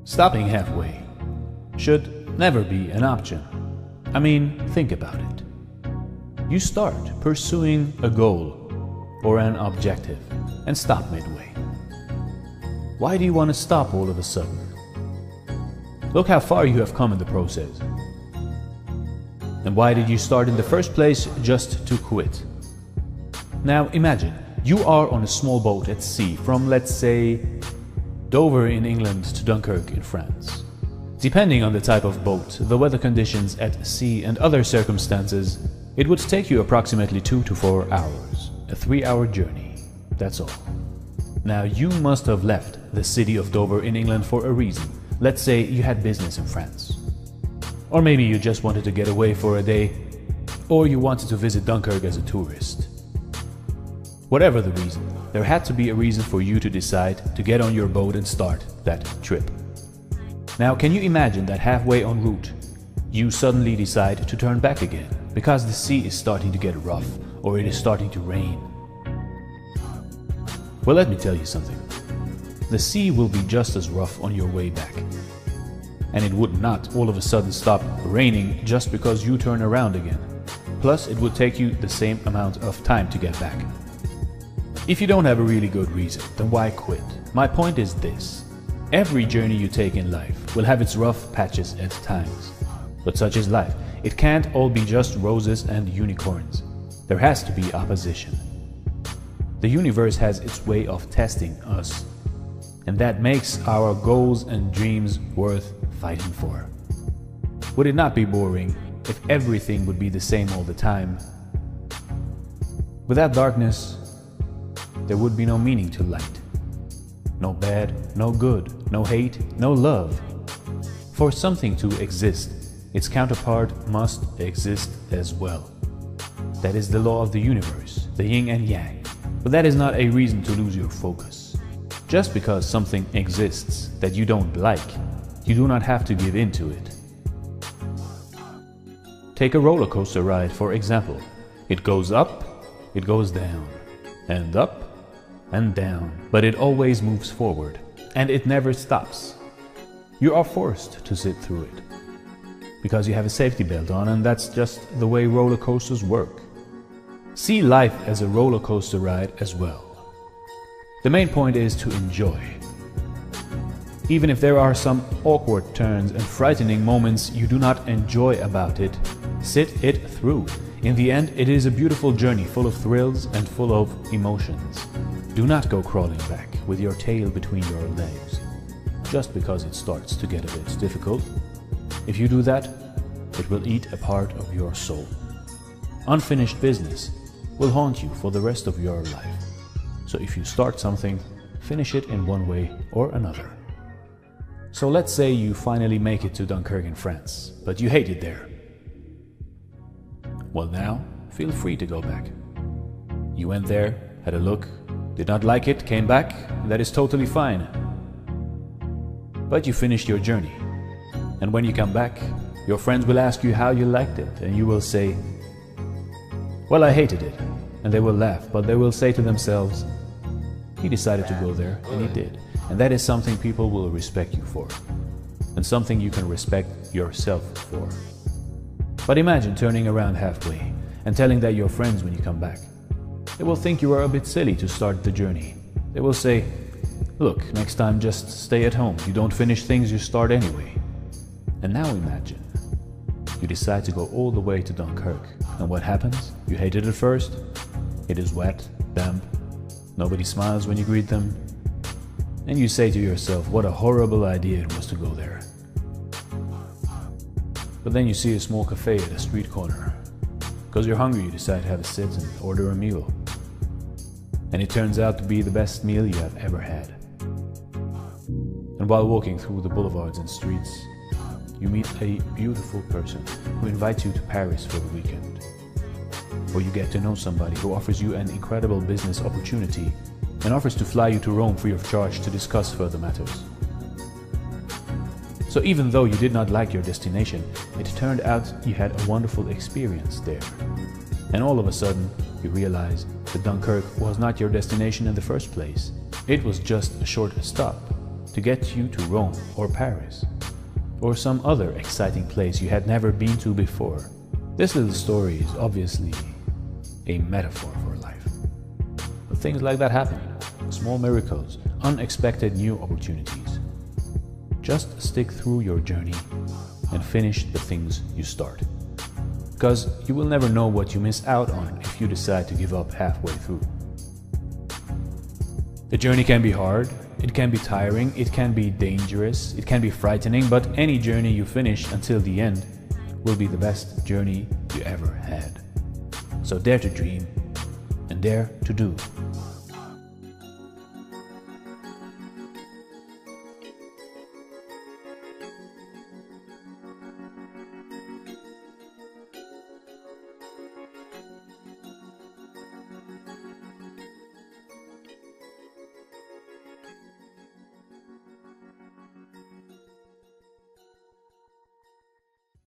Stopping halfway should never be an option. I mean, think about it. You start pursuing a goal or an objective and stop midway. Why do you want to stop all of a sudden? Look how far you have come in the process. And why did you start in the first place just to quit? Now imagine you are on a small boat at sea from, let's say, Dover in England to Dunkirk in France. Depending on the type of boat, the weather conditions at sea and other circumstances, it would take you approximately 2 to 4 hours, a 3-hour journey, that's all. Now you must have left the city of Dover in England for a reason. Let's say you had business in France. Or maybe you just wanted to get away for a day, or you wanted to visit Dunkirk as a tourist. Whatever the reason, there had to be a reason for you to decide to get on your boat and start that trip. Now, can you imagine that halfway en route, you suddenly decide to turn back again because the sea is starting to get rough or it is starting to rain? Well, let me tell you something. The sea will be just as rough on your way back. And it would not all of a sudden stop raining just because you turn around again. Plus, it would take you the same amount of time to get back. If you don't have a really good reason, then why quit? My point is this. Every journey you take in life will have its rough patches at times. But such is life. It can't all be just roses and unicorns. There has to be opposition. The universe has its way of testing us. And that makes our goals and dreams worth fighting for. Would it not be boring if everything would be the same all the time? Without darkness, there would be no meaning to light. No bad, no good, no hate, no love. For something to exist, its counterpart must exist as well. That is the law of the universe, the yin and yang. But that is not a reason to lose your focus. Just because something exists that you don't like, you do not have to give in to it. Take a roller coaster ride, for example. It goes up, it goes down, and up, and down, but it always moves forward, and it never stops. You are forced to sit through it, because you have a safety belt on, and that's just the way roller coasters work. See life as a roller coaster ride as well. The main point is to enjoy. Even if there are some awkward turns and frightening moments you do not enjoy about it, sit it through. In the end, it is a beautiful journey full of thrills and full of emotions. Do not go crawling back with your tail between your legs, just because it starts to get a bit difficult. If you do that, it will eat a part of your soul. Unfinished business will haunt you for the rest of your life. So if you start something, finish it in one way or another. So let's say you finally make it to Dunkirk in France, but you hate it there. Well, now, feel free to go back. You went there, had a look, did not like it, came back, that is totally fine. But you finished your journey. And when you come back, your friends will ask you how you liked it, and you will say, well, I hated it. And they will laugh, but they will say to themselves, he decided to go there, and he did. And that is something people will respect you for, and something you can respect yourself for. But imagine turning around halfway and telling that your friends when you come back. They will think you are a bit silly to start the journey. They will say, look, next time just stay at home. You don't finish things you start anyway. And now imagine, you decide to go all the way to Dunkirk. And what happens? You hate it at first. It is wet, damp. Nobody smiles when you greet them. And you say to yourself, what a horrible idea it was to go there. But then you see a small cafe at a street corner. Because you're hungry, you decide to have a sit and order a meal. And it turns out to be the best meal you have ever had. And while walking through the boulevards and streets, you meet a beautiful person who invites you to Paris for the weekend. Or you get to know somebody who offers you an incredible business opportunity and offers to fly you to Rome free of charge to discuss further matters. So even though you did not like your destination, it turned out you had a wonderful experience there. And all of a sudden, you realize that Dunkirk was not your destination in the first place. It was just a short stop to get you to Rome or Paris, or some other exciting place you had never been to before. This little story is obviously a metaphor for life. But things like that happen. Small miracles, unexpected new opportunities. Just stick through your journey and finish the things you start. Because you will never know what you miss out on if you decide to give up halfway through. The journey can be hard, it can be tiring, it can be dangerous, it can be frightening, but any journey you finish until the end will be the best journey you ever had. So dare to dream and dare to do.